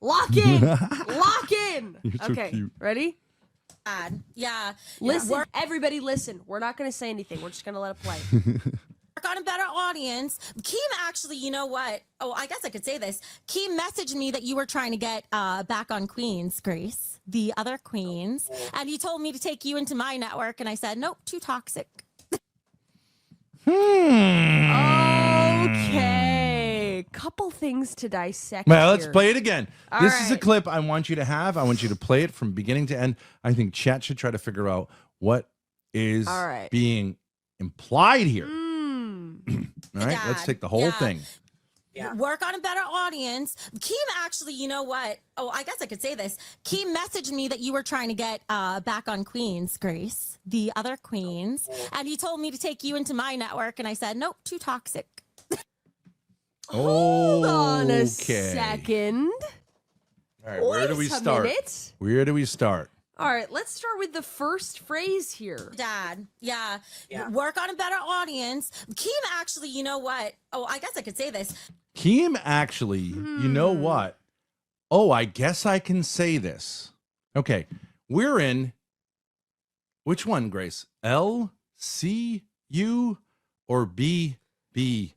Lock in. Lock in. You're so Okay, cute. ready? Yeah. Listen, everybody listen. We're not going to say anything. We're just going to let it play. Work on a better audience. Keem actually, you know what? Oh, I guess I could say this. Keem messaged me that you were trying to get back on Queens, Grace, the other queens. And he told me to take you into my network. And I said, nope, too toxic. Okay. Couple things to dissect. Well, let's here. play it again. All This is a right. clip I want you to have. I want you to play it from beginning to end. I think chat should try to figure out what is All right. being implied here. All right, Dad, let's take the whole thing. Yeah. Work on a better audience. Keem actually, you know what? Oh, I guess I could say this. Keem messaged me that you were trying to get back on Queens, Grace, the other queens. And he told me to take you into my network. And I said, nope, too toxic. Hold on a Okay. second. All right, where do we Wait a start? minute. Where do we start? All right, let's start with the first phrase here. Dad, yeah. Work on a better audience. Keem actually, you know what? Oh, I guess I could say this. Keem actually, you know what? Oh, I guess I can say this. Okay, we're in which one, Grace? LCU or BBU?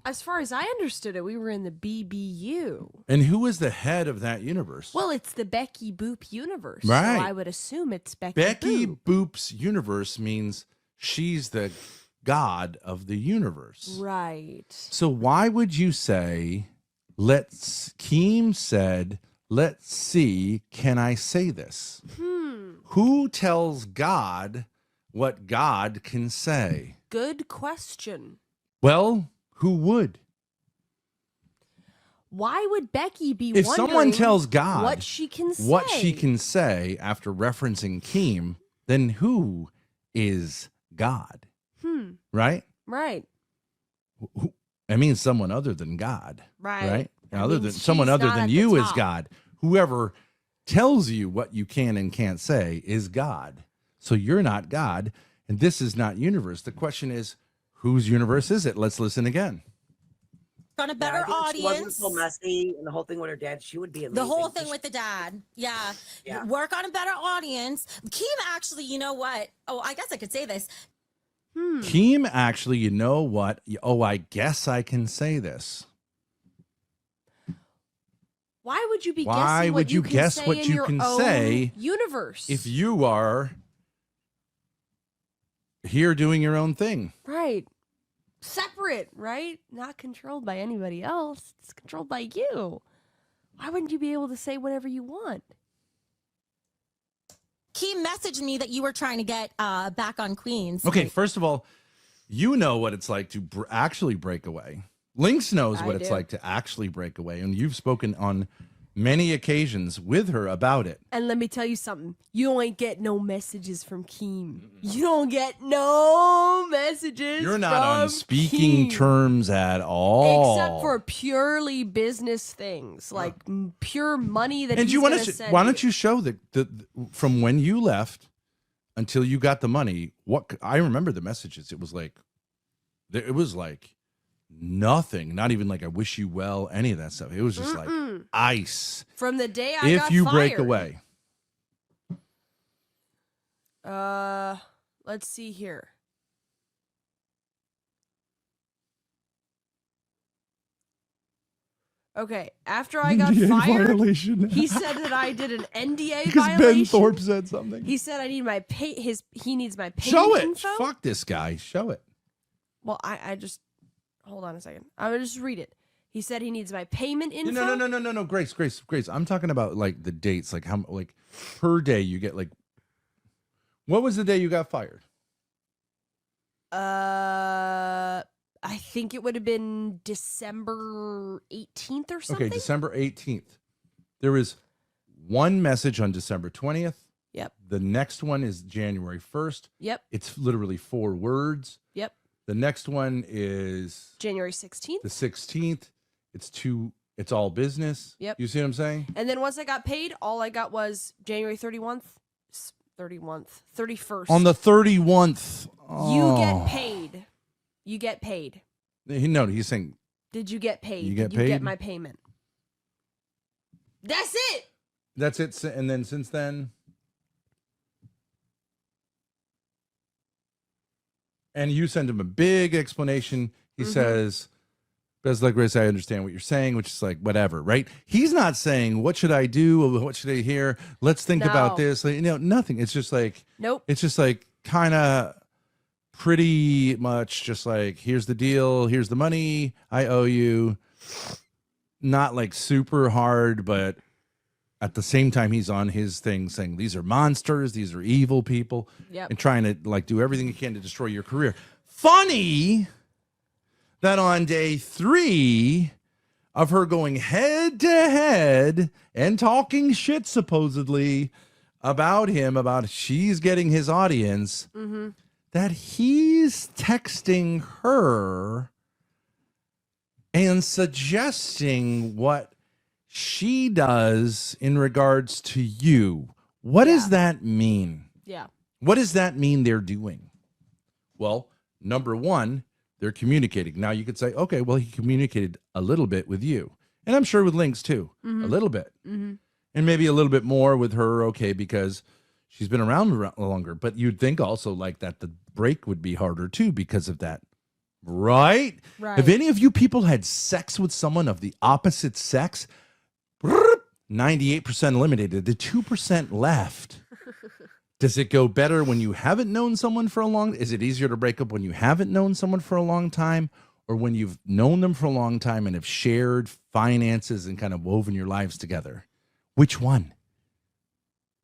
As far as I understood it, we were in the BBU. And who is the head of that universe? Well, it's the Becky Boop universe. Right. So I would assume it's Becky Boop. Boop's universe means she's the god of the universe. Right. So why would you say, Keem said, let's see, can I say this? Who tells God what God can say? Good question. Well, who would? Why would Becky be If wondering someone tells God what she can say? what she can say after referencing Keem, then who is God? Right? Right. I mean, someone other than God. Right. I Other mean, than someone she's other not than at the you is top. God. Whoever tells you what you can and can't say is God. So you're not God, and this is not universe. The question is, whose universe is it? Let's listen again. On a better I think if she wasn't audience. so messy and the whole thing with her dad, she would be amazing. The whole thing with the dad. Yeah. Work on a better audience. Keem actually, you know what? Oh, I guess I could say this. Keem, actually, you know what? Oh, I guess I can say this. Why would you be Why guessing would what you can guess say what in you your can own say universe? if you are here doing your own thing? Right. Separate, right? Not controlled by anybody else. It's controlled by you. Why wouldn't you be able to say whatever you want? Keem messaged me that you were trying to get back on Queens. Okay, first of all, you know what it's like to actually break away. Lynx knows what it's like to actually break away, and you've spoken on many occasions with her about it. And let me tell you something. You don't ain't get no messages from Keem. You don't get no messages. You're not on from speaking Keem. terms at all. Except for purely business things, like pure money that And he's you want gonna to? send Why don't you show the from when you left until you got the money? What I remember the messages. It was like nothing. Not even like I wish you well. Any of that stuff. It was just like ice. From the day I If got you fired. break away, Let's see here. Okay, after I got NDA fired, violation. he said that I did an NDA because violation. Ben Thorp said something. He said I need my he needs my payment Show it. info. Fuck this guy. Show it. Well, I just hold on a second. I will just read it. He said he needs my payment info. No. Grace. I'm talking about like the dates, like how like per day you get like. What was the day you got fired? I think it would have been December 18th or something. Okay, December 18th. There is one message on December 20th. Yep. The next one is January 1st. Yep. It's literally 4 words. Yep. The next one is January 16th. the 16th. It's all business. Yep. You see what I'm saying? And then once I got paid, all I got was January 31st. On the 31th. You get paid. You get paid. No, he's saying Did you get paid? You get Did you paid? get my payment? That's it. That's it. And then since then, and you send him a big explanation. He says, "Best like Grace, I understand what you're saying," which is like whatever, right? He's not saying what should I do, what should I hear. Let's think about this. Like, nothing. It's just like Nope. It's just like kind of pretty much just like, here's the deal, here's the money, I owe you. Not like super hard, but at the same time, he's on his thing saying these are monsters, these are evil people, and trying to like do everything he can to destroy your career. Funny that on day 3 of her going head to head and talking shit supposedly about him, about she's getting his audience, that he's texting her and suggesting what she does in regards to you. What does that mean? Yeah. What does that mean they're doing? Well, number one, they're communicating. Now you could say, okay, well, he communicated a little bit with you. And I'm sure with Lynx too, a little bit. And maybe a little bit more with her, okay, because she's been around longer. But you'd think also like that the break would be harder too because of that. Right? Have any of you people had sex with someone of the opposite sex? 98% eliminated. The 2% left. Does it go better when you haven't known someone for a long time? Is it easier to break up when you haven't known someone for a long time, or when you've known them for a long time and have shared finances and kind of woven your lives together? Which one?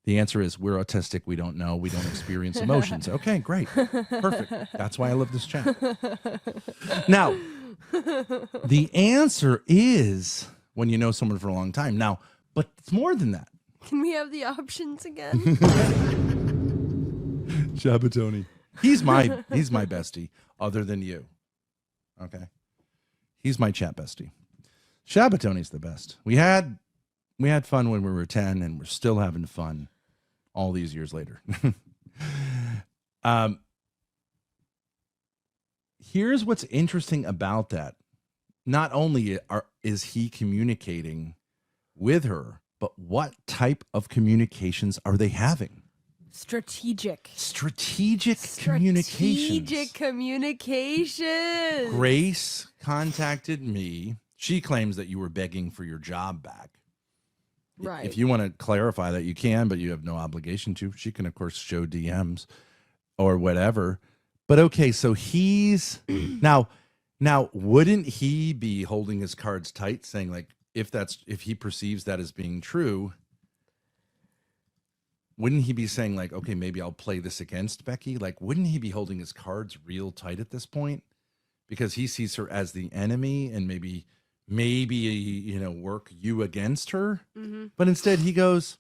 The answer is we're autistic. We don't know. We don't experience emotions. Okay, great. Perfect. That's why I love this chat. Now, the answer is when you know someone for a long time. Now, but it's more than that. Can we have the options again? Shabatoni. He's my bestie, other than you. Okay. He's my chat bestie. Shabatoni's the best. We had fun when we were 10, and we're still having fun all these years later. Here's what's interesting about that. Not only is he communicating with her, but what type of communications are they having? Strategic communications. Grace contacted me. She claims that you were begging for your job back. Right. If you want to clarify that, you can, but you have no obligation to. She can, of course, show DMs or whatever. But okay, so he's now, wouldn't he be holding his cards tight, saying like, if he perceives that as being true, wouldn't he be saying like, okay, maybe I'll play this against Becky? Like, wouldn't he be holding his cards real tight at this point? Because he sees her as the enemy and maybe, work you against her. But instead he goes,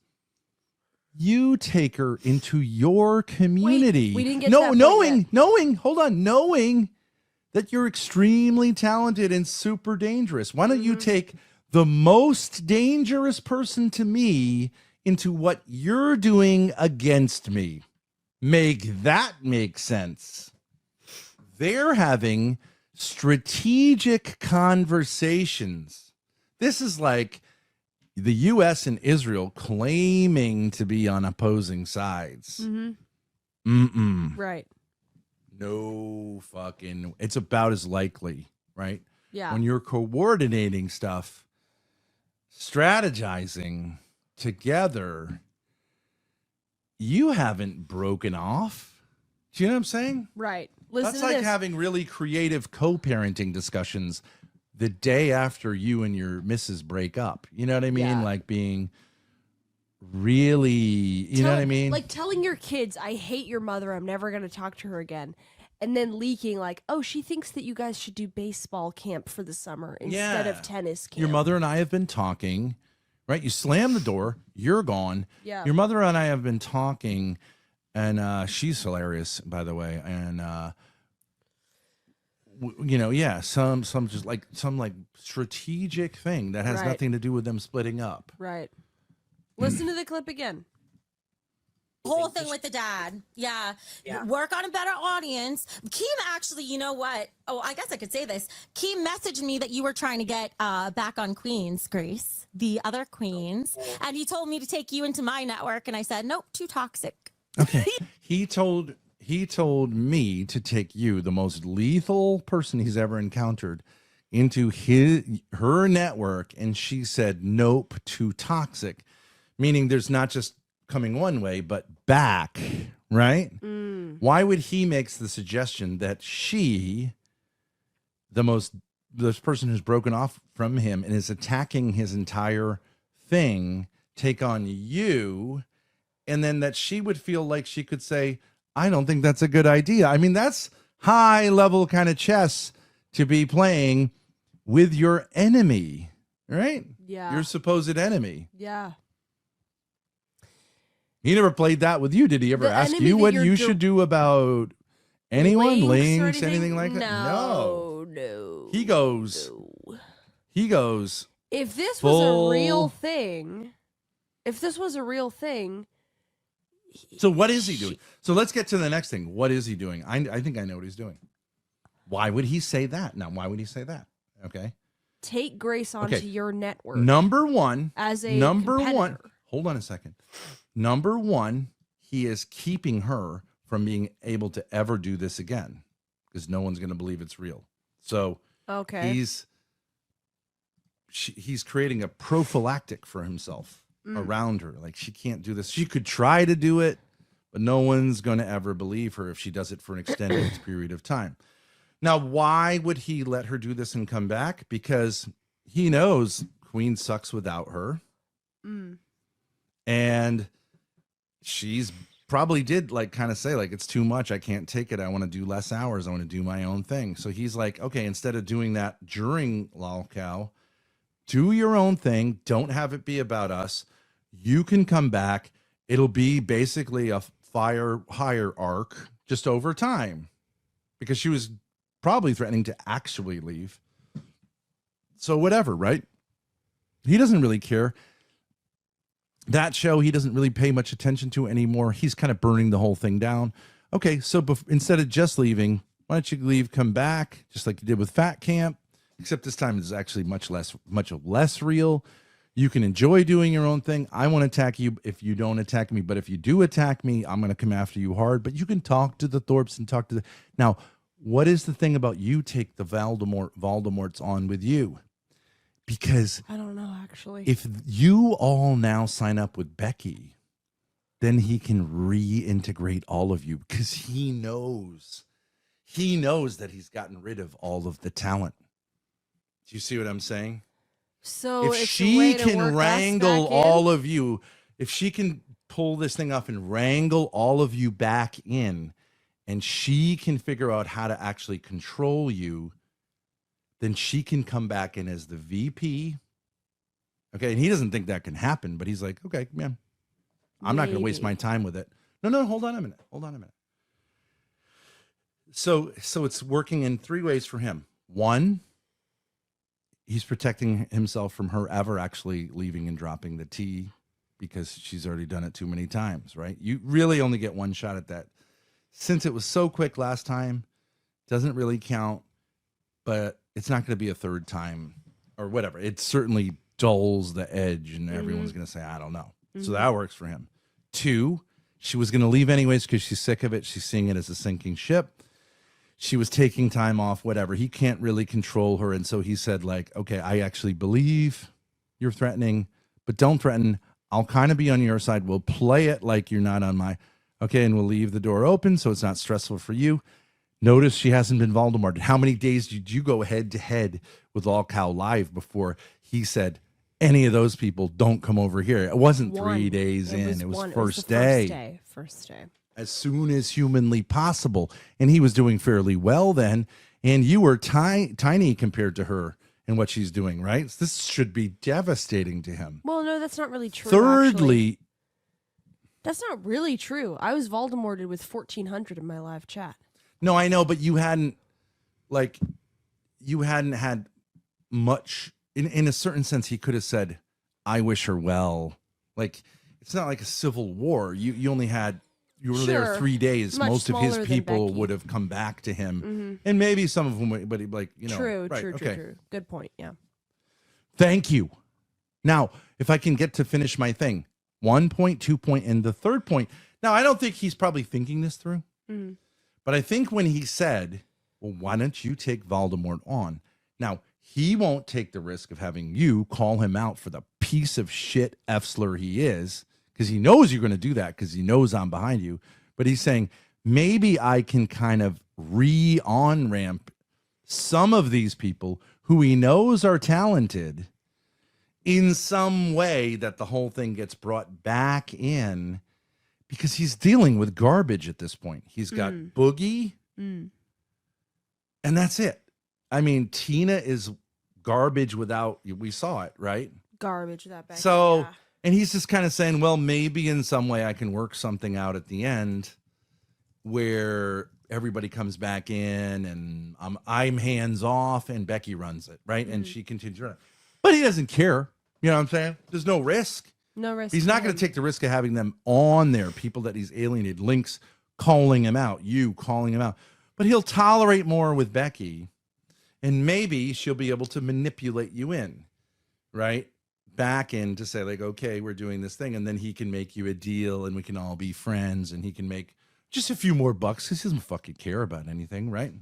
you take her into your community. Wait, we didn't get knowing that you're extremely talented and super dangerous. Why don't you take the most dangerous person to me into what you're doing against me? Make that make sense. They're having strategic conversations. This is like the U.S. and Israel claiming to be on opposing sides. Right. No fucking, it's about as likely, right? Yeah. When you're coordinating stuff, strategizing together, you haven't broken off. Do you know what I'm saying? Right. Listen That's to like this. having really creative co-parenting discussions the day after you and your missus break up. You know what I mean? Yeah. Like being really, you know what I mean? Like telling your kids, I hate your mother, I'm never going to talk to her again. And then leaking like, oh, she thinks that you guys should do baseball camp for the summer instead of tennis camp. Your mother and I have been talking, right? You slam the door, you're gone. Yeah. Your mother and I have been talking, and she's hilarious, by the way. And, some just like some like strategic thing that has Right. nothing to do with them splitting up. Right. Listen to the clip again. whole thing with the dad. Yeah. Work on a better audience. Keem actually, you know what? Oh, I guess I could say this. Keem messaged me that you were trying to get back on Queens, Grace, the other queens. And he told me to take you into my network. And I said, nope, too toxic. Okay. He told me to take you, the most lethal person he's ever encountered, into her network. And she said, nope, too toxic. Meaning there's not just coming one way, but back, right? Why would he makes the suggestion that she, this person who's broken off from him and is attacking his entire thing, take on you, and then that she would feel like she could say, I don't think that's a good idea. I mean, that's high level kind of chess to be playing with your enemy, right? Yeah. Your supposed enemy. Yeah. He never played that with you. Did he ever ask you what you should do about anyone, links, anything like that? No. He goes. If this was a real thing, So what is he doing? So let's get to the next thing. What is he doing? I think I know what he's doing. Why would he say that? Now, why would he say that? Okay. Take Grace onto your network. Number one. Competitor. Hold on a second. Number one, he is keeping her from being able to ever do this again because no one's going to believe it's real. So he's creating a prophylactic for himself around her. Like, she can't do this. She could try to do it, but no one's going to ever believe her if she does it for an extended period of time. Now, why would he let her do this and come back? Because he knows Queen sucks without her. And she's probably did kind of say it's too much. I can't take it. I want to do less hours. I want to do my own thing. So he's like, okay, instead of doing that during LOLCOW, do your own thing. Don't have it be about us. You can come back. It'll be basically a higher arc just over time, because she was probably threatening to actually leave. So whatever, right? He doesn't really care. That show, he doesn't really pay much attention to anymore. He's kind of burning the whole thing down. Okay, so instead of just leaving, why don't you leave, come back, just like you did with Fat Camp, except this time it's actually much less real. You can enjoy doing your own thing. I won't attack you if you don't attack me, but if you do attack me, I'm going to come after you hard. But you can talk to the Thorps and talk to the... Now, what is the thing about you take the Voldemorts on with you? Because I don't know, actually. If you all now sign up with Becky, then he can reintegrate all of you, because he knows that he's gotten rid of all of the talent. Do you see what I'm saying? So if she can wrangle all of you, if she can pull this thing off and wrangle all of you back in, and she can figure out how to actually control you, then she can come back in as the VP. Okay, and he doesn't think that can happen, but he's like, okay, man, I'm not going to waste my time with it. No, hold on a minute. So it's working in three ways for him. One, he's protecting himself from her ever actually leaving and dropping the T, because she's already done it too many times, right? You really only get one shot at that. Since it was so quick last time, doesn't really count, but it's not going to be a third time or whatever. It certainly dulls the edge, and everyone's going to say, I don't know. So that works for him. Two, she was going to leave anyways because she's sick of it. She's seeing it as a sinking ship. She was taking time off, whatever. He can't really control her. And so he said, okay, I actually believe you're threatening, but don't threaten. I'll kind of be on your side. We'll play it like you're not on my... Okay, and we'll leave the door open so it's not stressful for you. Notice she hasn't been Voldemorted. How many days did you go head-to-head with LOLCOW Live before he said, any of those people don't come over here? It wasn't 3 days in. It was first day. First day. As soon as humanly possible. And he was doing fairly well then. And you were tiny compared to her and what she's doing, right? This should be devastating to him. Well, no, that's not really true. Thirdly... That's not really true. I was Voldemorted with 1,400 in my live chat. No, I know, but you hadn't had much. In a certain sense, he could have said, I wish her well. it's not like a civil war. You only had, you were there Sure. 3 days. Much Most of his smaller than people Becky. would have come back to him, and maybe some of them, but like, you know, True, right, true, okay. true. Good point. Yeah. Thank you. Now, if I can get to finish my thing, 1 point, 2 point, and the third point. Now, I don't think he's probably thinking this through, but I think when he said, well, why don't you take Voldemort on? Now, he won't take the risk of having you call him out for the piece of shit F-slur he is, because he knows you're going to do that because he knows I'm behind you. But he's saying, maybe I can kind of on-ramp some of these people who he knows are talented in some way that the whole thing gets brought back in, because he's dealing with garbage at this point. He's got Boogie, and that's it. I mean, Tina is garbage without, we saw it, right? Garbage that Becky. So, yeah. and he's just kind of saying, well, maybe in some way I can work something out at the end where everybody comes back in and I'm hands off and Becky runs it, right? And she continues running. But he doesn't care. You know what I'm saying? There's no risk. No risk. He's for not going him. to take the risk of having them on there, people that he's alienated, Link's calling him out, you calling him out. But he'll tolerate more with Becky, and maybe she'll be able to manipulate you in, right? Back in to say, like, okay, we're doing this thing, and then he can make you a deal, and we can all be friends, and he can make just a few more bucks because he doesn't fucking care about anything, right?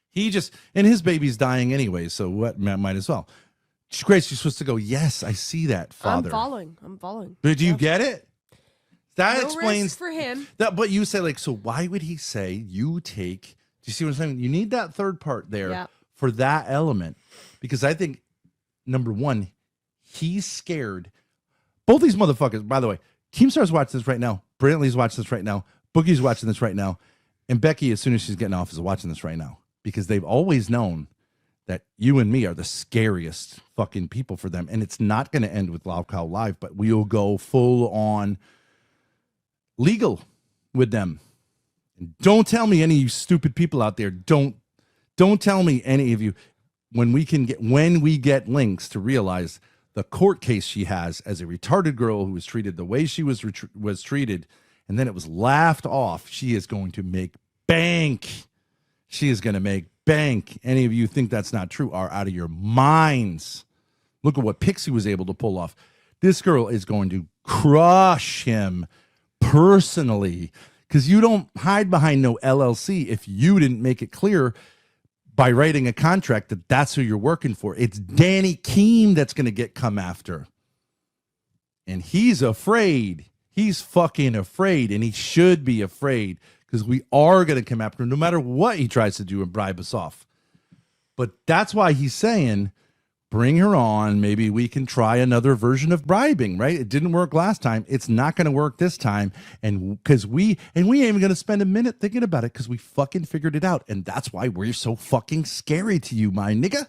He just, and his baby's dying anyway, so what? Might as well. Grace, you're supposed to go, yes, I see that, Father. I'm following. But do you get it? That No explains risk for him. that. But you say, like, so why would he say you take? Do you see what I'm saying? You need that third part there Yeah. for that element, because I think number one, he's scared. Both these motherfuckers, by the way, Keemstar's watching this right now. Brantley's watching this right now. Boogie's watching this right now, and Becky, as soon as she's getting off, is watching this right now, because they've always known that you and me are the scariest fucking people for them. And it's not going to end with Loud Cow Live, but we'll go full on legal with them. And don't tell me any of you stupid people out there. Don't tell me any of you when we get links to realize the court case she has as a retarded girl who was treated the way she was treated, and then it was laughed off. She is going to make bank. She is going to make bank. Any of you think that's not true are out of your minds. Look at what Pixie was able to pull off. This girl is going to crush him personally, because you don't hide behind no LLC if you didn't make it clear by writing a contract that that's who you're working for. It's Danny Keem that's going to come after. And he's afraid. He's fucking afraid, and he should be afraid, because we are going to come after him no matter what he tries to do and bribe us off. But that's why he's saying, bring her on. Maybe we can try another version of bribing, right? It didn't work last time. It's not going to work this time. And because we ain't even going to spend a minute thinking about it, because we fucking figured it out. And that's why we're so fucking scary to you, my nigga.